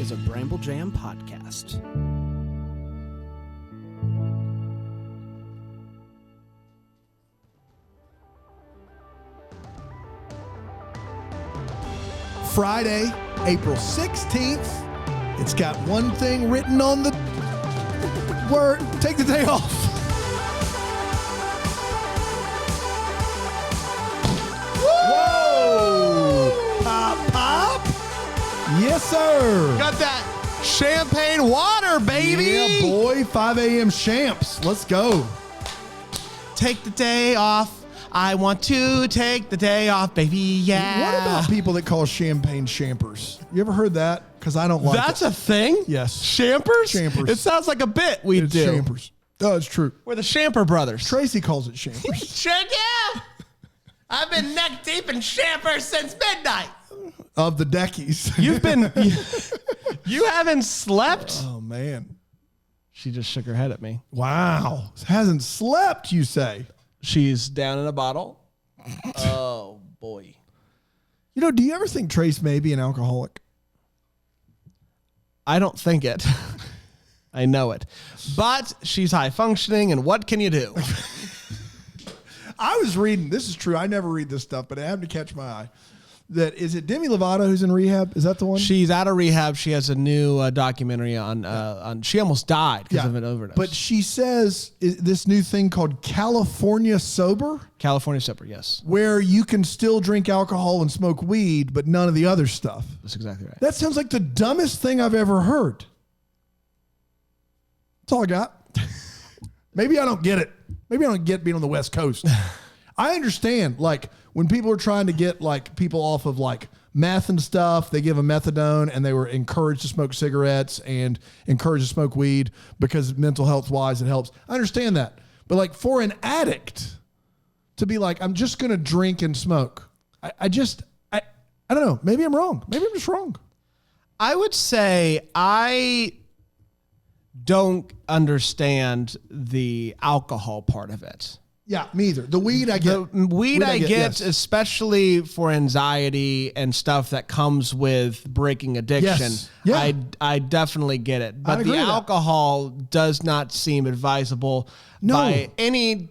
is a Bramble Jam podcast. Friday, April 16th. It's got one thing written on the word. Take the day off. Whoa! Pop, pop. Yes, sir. Got that champagne water, baby. Yeah, boy. 5 a.m. champs. Let's go. Take the day off. I want to take the day off, baby. Yeah. What about people that call champagne champers? You ever heard that? Because I don't like That's it. a thing? Yes. Champers? Champers. It sounds like a bit we It's do. champers. Oh, it's true. We're the Champer brothers. Tracy calls it champers. Sure do. I've been neck deep in champers since midnight. Of the deckies. You've been... you haven't slept? Oh, man. She just shook her head at me. Wow. Hasn't slept, you say? She's down in a bottle. Oh, boy. You know, do you ever think Trace may be an alcoholic? I don't think it. I know it. But she's high functioning, and what can you do? I was reading, this is true, I never read this stuff, but it happened to catch my eye. That is it Demi Lovato who's in rehab? Is that the one? She's out of rehab. She has a new documentary on she almost died because of an overdose. But she says this new thing called California Sober, California Sober, yes. where you can still drink alcohol and smoke weed, but none of the other stuff. That's exactly right. That sounds like the dumbest thing I've ever heard. That's all I got. Maybe I don't get it. Maybe I don't get being on the West Coast. I understand, like, when people are trying to get, like, people off of, like, meth and stuff, they give them methadone, and they were encouraged to smoke cigarettes and encouraged to smoke weed because mental health-wise it helps. I understand that. But, like, for an addict to be like, I'm just going to drink and smoke, I don't know. Maybe I'm wrong. Maybe I'm just wrong. I would say I don't understand the alcohol part of it. Yeah, me either. The weed I get. The weed I get, yes. especially for anxiety and stuff that comes with breaking addiction. Yes. Yeah. I definitely get it. But agree the with that. alcohol does not seem advisable by any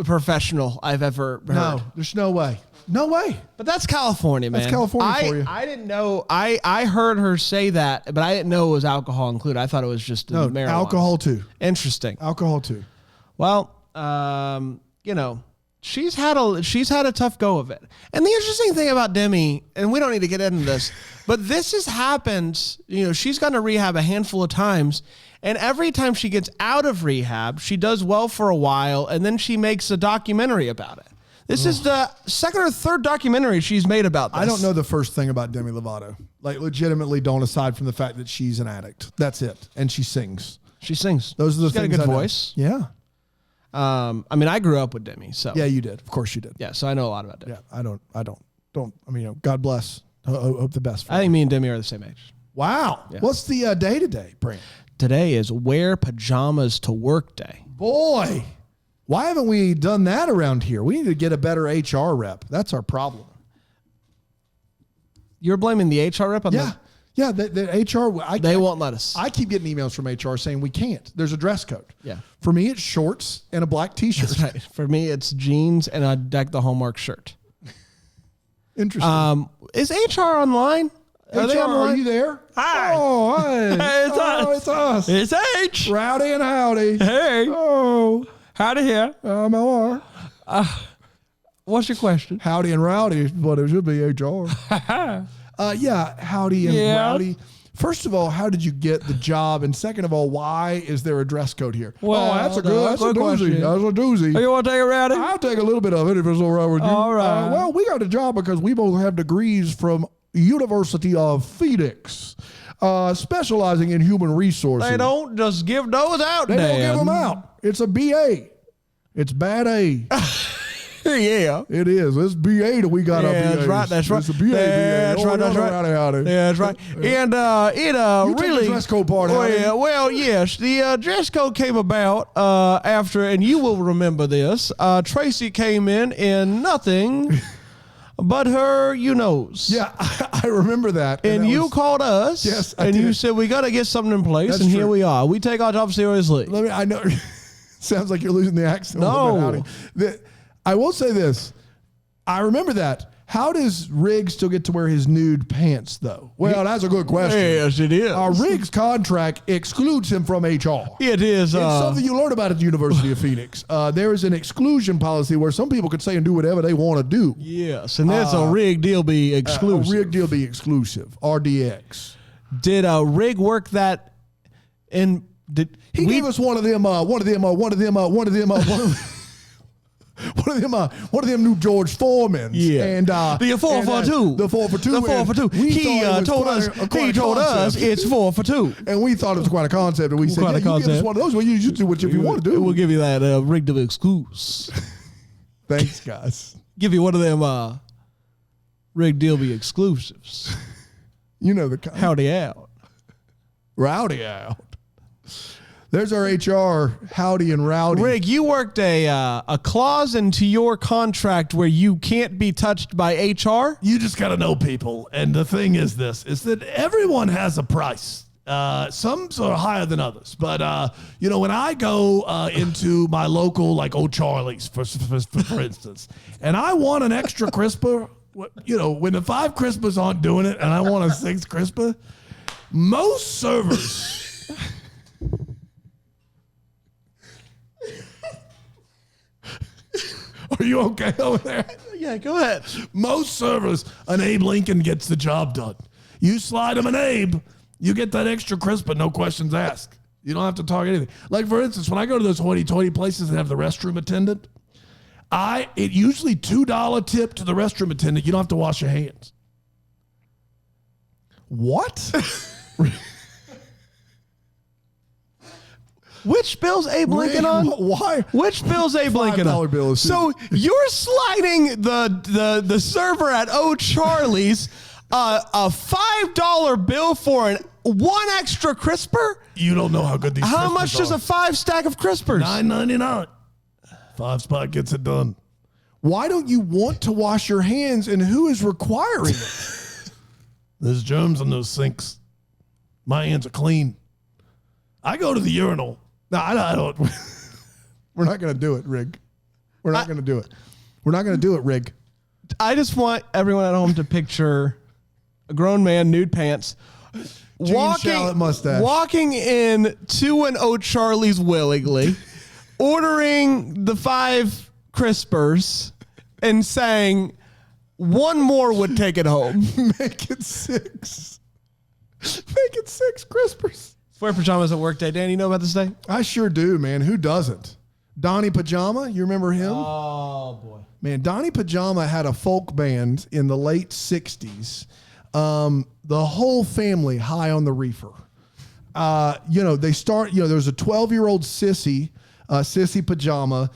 professional I've ever heard. No, there's no way. No way. But that's California, man. That's California for you. I didn't know. I heard her say that, but I didn't know it was alcohol included. I thought it was just marijuana. Alcohol too. Interesting. Alcohol too. Well, you know, she's had a tough go of it. And the interesting thing about Demi, and we don't need to get into this, but this has happened, you know, she's gone to rehab a handful of times, and every time she gets out of rehab, she does well for a while, and then she makes a documentary about it. This is the second or third documentary she's made about this. I don't know the first thing about Demi Lovato. Like, legitimately don't, aside from the fact that she's an addict. That's it. And she sings. She sings. Those are the She's things got a good I know. voice. Yeah. I mean, I grew up with Demi, so. Yeah, you did. Of course you did. Yeah, so I know a lot about Demi. Yeah, I don't. I mean, you know, God bless. Hope the best for I you. think me and Demi are the same age. Wow. Yeah. What's the day today, Brant? Today is Wear Pajamas to Work Day. Boy, why haven't we done that around here? We need to get a better HR rep. That's our problem. You're blaming the HR rep on Yeah. Yeah, the HR. They won't let us. I keep getting emails from HR saying we can't. There's a dress code. Yeah. For me, it's shorts and a black T-shirt. That's right. For me, it's jeans and a Deck the Hallmark shirt. Interesting. Is HR online? Are they HR, online? are you there? Hi. Oh, hey. Hey, it's us. It's us. It's H. Rowdy and howdy. Hey. Oh, Howdy here. I'm LR. What's your question? Howdy and rowdy, but it should be HR. Yeah, howdy and rowdy. First of all, how did you get the job? And second of all, why is there a dress code here? Well, that's a that's a doozy. question. That's a doozy. You want to take it, Rowdy? I'll take a little bit of it if it's all right with you. All right. Well, we got a job because we both have degrees from University of Phoenix, specializing in human resources. They don't just give those out, They don't Dan. give them out. It's a BA. It's bad A. Yeah. It is. It's BA that we got our BAs. That's right. That's right. It's a BA. That's BA. right. That's right. Howdy, howdy. Yeah, that's right. And You take really the dress code part, howdy. well, yes. The dress code came about after, and you will remember this. Tracy came in nothing but her, you knows. Yeah, I remember that. And that you was, called us. Yes, I and you did. said we got to get something in place, That's and here true. we are. We take our job seriously. I know. Sounds like you're losing the accent. A little No. bit, Howdy. I will say this. I remember that. How does Riggs still get to wear his nude pants, though? Well, that's a good question. Yes, it is. Riggs' contract excludes him from HR. It is. It's something you learn about at the University of Phoenix. There is an exclusion policy where some people could say and do whatever they want to do. Yes, and that's a rig deal be exclusive. A rig deal be exclusive. RDX. Did Rig work that in? He gave us one of them new George Foremans. Yeah. And the 4 for 2. The 4 for 2. The 4 for 2. He told us it's 4 for 2. And we thought it was quite a concept. And we said, Quite a you give us concept. one of those. Well, you just do what you want to do. We'll give you that rig deal exclusive. Thanks, guys. Give you one of them rig deal be exclusives. You know the kind. Howdy out. Rowdy out. There's our HR, howdy and rowdy. Rig, you worked a clause into your contract where you can't be touched by HR. You just got to know people. And the thing is that everyone has a price. Some are higher than others. But, when I go into my local, like Old Charlie's, for instance, and I want an extra crisper, when the 5 crispers aren't doing it and I want a 6 crisper, most servers... Are you okay over there? Yeah, go ahead. Most servers, an Abe Lincoln gets the job done. You slide him an Abe, you get that extra crisper, no questions asked. You don't have to talk anything. Like, for instance, when I go to those hoity-toity places that have the restroom attendant, it usually $2 tip to the restroom attendant. You don't have to wash your hands. What? Which bill's Abe Lincoln on? Why? Which bill's Abe Lincoln on? $5 bill. So you're sliding the server at O'Charlie's a $5 bill for one extra crisper? You don't know how good these How crispers much does are. a 5 stack of crispers? $9.99. 5 spot gets it done. Why don't you want to wash your hands, and who is requiring it? There's germs in those sinks. My hands are clean. I go to the urinal. No, I don't. We're not going to do it, Rig. We're not going to do it. We're not going to do it, Rig. I just want everyone at home to picture a grown man, nude pants, shallot mustache. walking in to an O'Charlie's willingly, ordering the 5 crispers, and saying, one more would take it home. Make it 6. Make it 6 crispers. Wear pajamas at work day. Dan, you know about this day? I sure do, man. Who doesn't? Donnie Pajama, you remember him? Oh, boy. Man, Donnie Pajama had a folk band in the late 60s. The whole family high on the reefer. They start, there's a 12-year-old Sissy Pajama.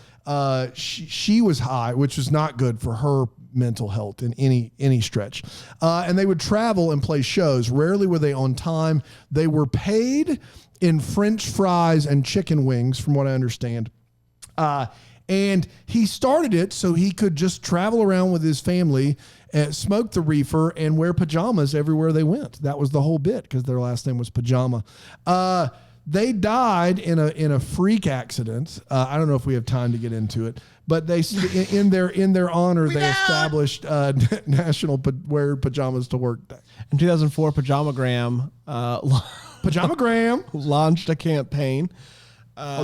She was high, which was not good for her mental health in any stretch. And they would travel and play shows. Rarely were they on time. They were paid in French fries and chicken wings, from what I understand. And he started it so he could just travel around with his family, smoke the reefer, and wear pajamas everywhere they went. That was the whole bit, because their last name was Pajama. They died in a freak accident. I don't know if we have time to get into it, but they in their honor they established National Wear Pajamas to Work Day. In 2004, Pajamagram Pajamagram launched a campaign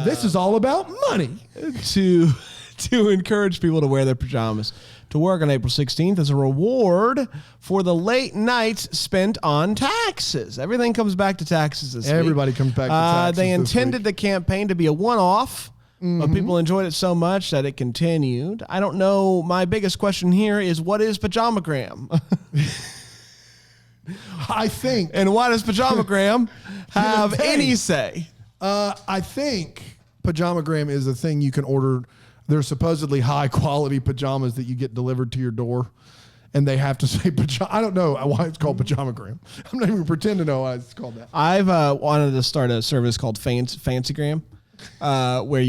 this is all about money. to encourage people to wear their pajamas to work on April 16th as a reward for the late nights spent on taxes. Everything comes back to taxes this week. Everybody comes back to taxes. They this intended week. the campaign to be a one-off, but people enjoyed it so much that it continued. I don't know. My biggest question here is, what is Pajamagram? I think. And why does Pajamagram have thing. any say? I think Pajamagram is a thing you can order. They're supposedly high quality pajamas that you get delivered to your door, and they have to say pajama. I don't know why it's called Pajamagram. I'm not even pretend to know why it's called that. I've wanted to start a service called Fancygram, where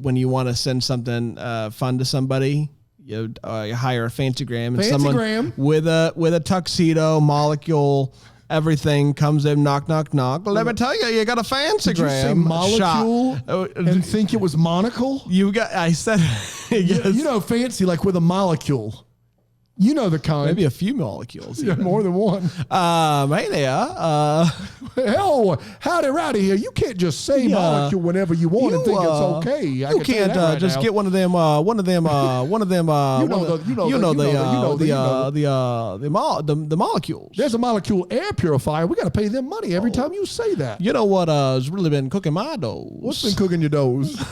when you want to send something fun to somebody, you hire a fancy gram and Fancy someone gram. with a tuxedo, molecule, everything comes in, knock, knock, knock. Let me tell you, you got a fancy Did you gram say molecule shot. and think it was monocle? I said, yes. You know, fancy like with a molecule. You know the kind. Maybe a few molecules. Yeah, more than one. Hey there. Hell, howdy rowdy here. You can't just say molecule whenever you want and think it's okay. You can't just get one of them. The molecules. There's a molecule air purifier. We got to pay them money every time you say that. You know what has really been cooking my doughs? What's been cooking your doughs?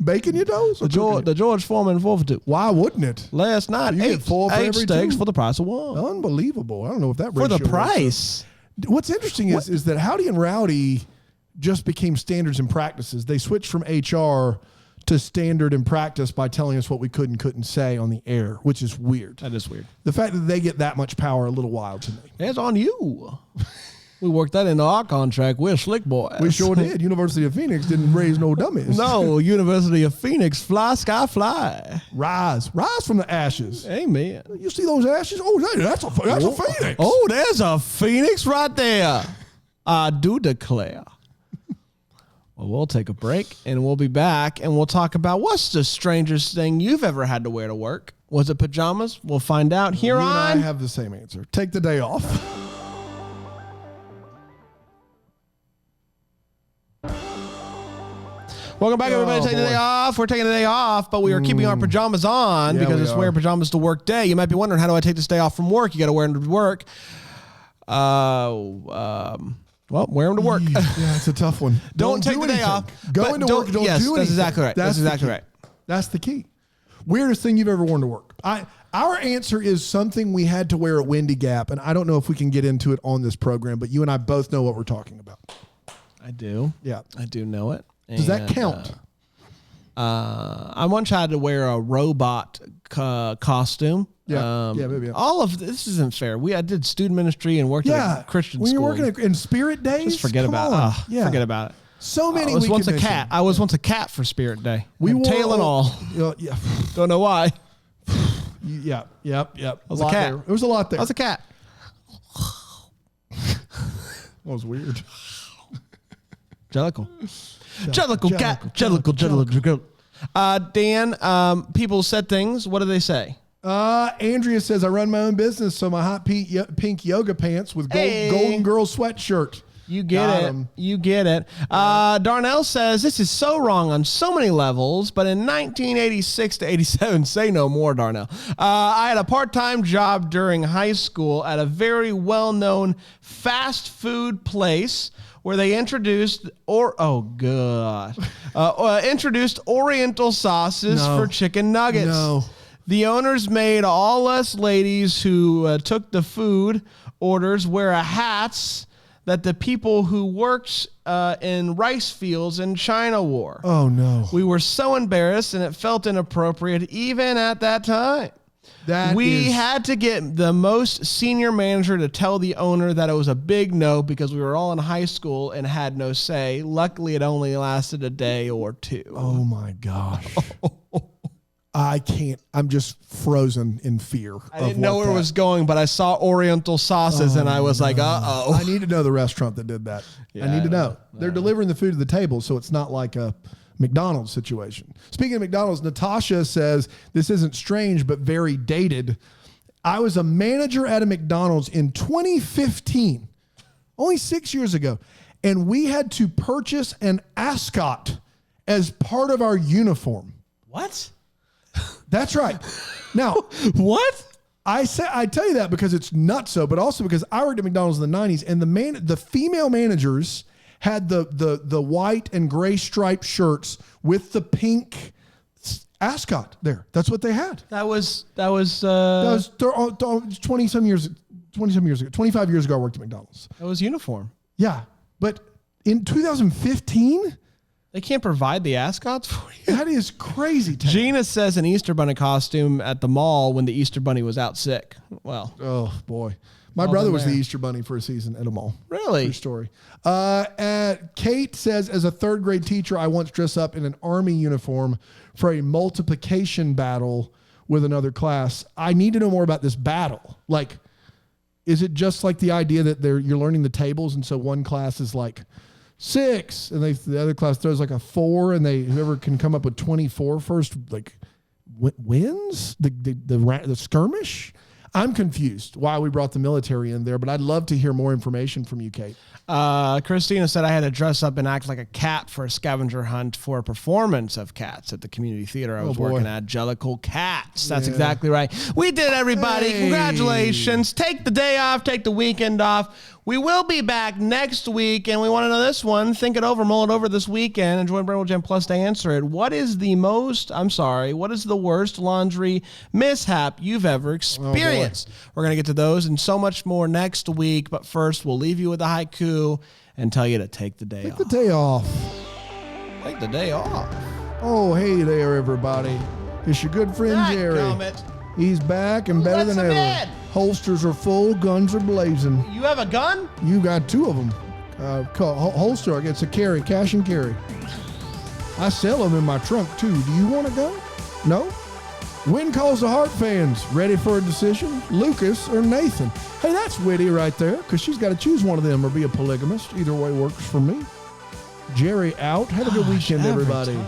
Baking your doughs? The George Foreman forfeiture. Why wouldn't it? Last night, You get 4 for eight every steaks 2. for the price of one. Unbelievable. I don't know if that For ratio the works. price. What's interesting is that Howdy and Rowdy just became standards and practices. They switched from HR to standard and practice by telling us what we could and couldn't say on the air, which is weird. That is weird. The fact that they get that much power, a little wild to me. It's on you. We worked that into our contract. We're slick boys. We sure did. University of Phoenix didn't raise no dummies. No, University of Phoenix, fly, sky, fly. Rise from the ashes. Amen. You see those ashes? Oh, that's a phoenix. Oh, there's a phoenix right there. I do declare. Well, we'll take a break and we'll be back and we'll talk about what's the strangest thing you've ever had to wear to work. Was it pajamas? We'll find out here You and on. I have the same answer. Take the day off. Welcome back, everybody. Taking the day off. We're taking the day off, but we are keeping our pajamas on Yeah, because we it's are. wear pajamas to work day. You might be wondering, how do I take this day off from work? You got to wear them to work. Well, wear them to work. Yeah, it's a tough one. Don't take do the day anything. off. Go but into work. Don't yes, do anything. that's exactly right. That's the exactly key. right. That's the key. Weirdest thing you've ever worn to work. Our answer is something we had to wear at Windy Gap, and I don't know if we can get into it on this program, but you and I both know what we're talking about. I do. Yeah. I do know it. Does that And, count? I once had to wear a robot costume. Yeah. Maybe. Yeah. All of this isn't fair. I did student ministry and worked at a Christian when school. you're working in Spirit Days, Just forget come about on. it. Forget about it. So many. I was we once could a mention. cat. I was once a cat for Spirit Day. We wore tail and all. Yeah. Don't know why. Yep. I was a cat. There was a lot there. I was a cat. That was weird. Jellicle cat. Jellicle. Dan, people said things. What do they say? Andrea says, I run my own business, so my hot pink yoga pants with Golden Girl sweatshirt. You get Got it. 'em. You get it. Darnell says, this is so wrong on so many levels, but in 1986 to 87, say no more, Darnell. I had a part-time job during high school at a very well-known fast food place where they introduced introduced Oriental sauces No. for chicken nuggets. No. The owners made all us ladies who took the food orders wear hats that the people who worked in rice fields in China wore. Oh, no. We were so embarrassed and it felt inappropriate even at that time. We had to get the most senior manager to tell the owner that it was a big no because we were all in high school and had no say. Luckily, it only lasted a day or two. Oh, my gosh. I can't. I'm just frozen in fear. I didn't know where it was going, but I saw Oriental sauces and I was like, uh-oh. I need to know the restaurant that did that. I need to know. They're delivering the food to the table, so it's not like a McDonald's situation. Speaking of McDonald's, Natasha says, this isn't strange, but very dated. I was a manager at a McDonald's in 2015, only 6 years ago, and we had to purchase an ascot as part of our uniform. What? That's right. Now, What? I tell you that because it's nutso, but also because I worked at McDonald's in the 90s, and the female managers had the white and gray striped shirts with the pink ascot there. That's what they had. That was 25 years ago I worked at McDonald's. That was uniform. Yeah. But in 2015, They can't provide the ascots for you. that is crazy. Gina says an Easter Bunny costume at the mall when the Easter Bunny was out sick. Well, Oh boy. My Well, brother then was the there. Easter Bunny for a season at a mall. Really? True story. Kate says, as a third grade teacher, I once dressed up in an army uniform for a multiplication battle with another class. I need to know more about this battle. Like, is it just like the idea that you're learning the tables, and so one class is like 6, and the other class throws like a 4, and whoever can come up with 24 first, like, wins the skirmish? I'm confused why we brought the military in there, but I'd love to hear more information from you, Kate. Christina said I had to dress up and act like a cat for a scavenger hunt for a performance of Cats at the community theater I was working at. Jellicle Cats. That's exactly right. We did, everybody. Hey. Congratulations. Take the day off. Take the weekend off. We will be back next week, and we want to know this one. Think it over, mull it over this weekend, and join Brandon Jam Plus to answer it. What is the worst laundry mishap you've ever experienced? We're going to get to those and so much more next week, but first we'll leave you with a haiku and tell you to take the day off. Take the day off. Take the day off. Oh, hey there, everybody. It's your good friend Jerry. He's back and better than ever. In? Holsters are full, guns are blazing. You have a gun? You got 2 of them. Holster, I guess, a carry, cash and carry. I sell them in my trunk, too. Do you want a gun? No? Win calls the Hart fans. Ready for a decision? Lucas or Nathan? Hey, that's witty right there, because she's got to choose one of them or be a polygamist. Either way works for me. Jerry out. Have a good weekend, everybody.